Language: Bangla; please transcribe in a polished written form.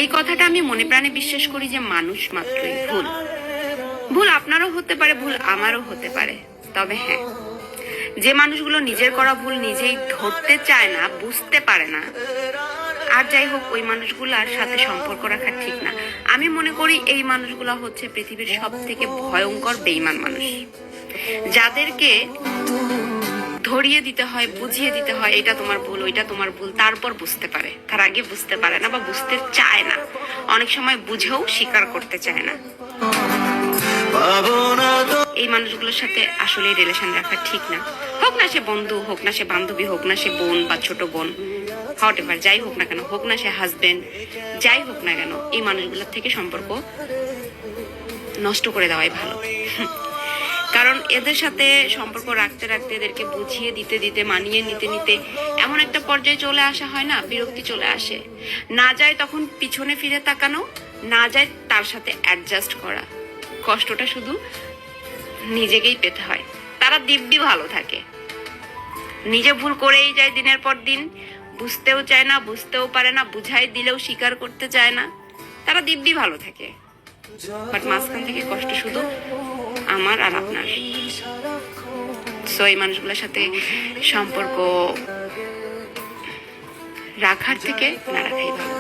এই কথাটা আমি মনে প্রাণে বিশ্বাস করি যে মানুষ মাত্রই ভুল। ভুল আপনারও হতে পারে, ভুল আমারও হতে পারে। তবে হ্যাঁ, যে মানুষগুলো নিজের করা ভুল নিজেই ধরতে চায় না, বুঝতে পারে না, আর যাই হোক, ওই মানুষগুলার সাথে সম্পর্ক রাখা ঠিক না। আমি মনে করি এই মানুষগুলো হচ্ছে পৃথিবীর সব থেকে ভয়ঙ্কর বেঈমান মানুষ, যাদেরকে ধরিয়ে দিতে হয়, বুঝিয়ে দিতে হয়, এটা তোমার ভুল, ওইটা তোমার ভুল, তারপর বুঝতে পারে। তার আগে বুঝতে পারে না বা বুঝতে চায় না, অনেক সময় বুঝেও স্বীকার করতে চায় না। এই মানুষগুলোর সাথে আসলে রিলেশন রাখা ঠিক না। হোক না সে বন্ধু, হোক না সে বান্ধবী, হোক না সে বোন বা ছোট বোন, হোয়াট এভার, যাই হোক না কেন, হোক না সে হাজবেন্ড, যাই হোক না কেন, এই মানুষগুলোর থেকে সম্পর্ক নষ্ট করে দেওয়াই ভালো। কারণ এদের সাথে সম্পর্ক রাখতে রাখতে, এদেরকে বুঝিয়ে দিতে দিতে, মানিয়ে নিতে নিতে এমন একটা পর্যায়ে চলে আসা হয় না, বিরক্তি চলে আসে। না যায় তখন পিছনে ফিরে তাকানো, না যায় তার সাথে অ্যাডজাস্ট করা। কষ্টটা শুধু নিজেকেই পেতে হয়। তারা দিব্যি ভালো থাকে, নিজে ভুল করেই যায় দিনের পর দিন, বুঝতেও চায় না, বুঝতেও পারে না, বুঝাই দিলেও স্বীকার করতে চায় না। তারা দিব্যি ভালো থাকে, বাট মাঝখান থেকে কষ্ট শুধু আমার আর আপনার। সো এই মানুষগুলোর সাথে সম্পর্ক রাখার থেকে না রাখাই ভালো।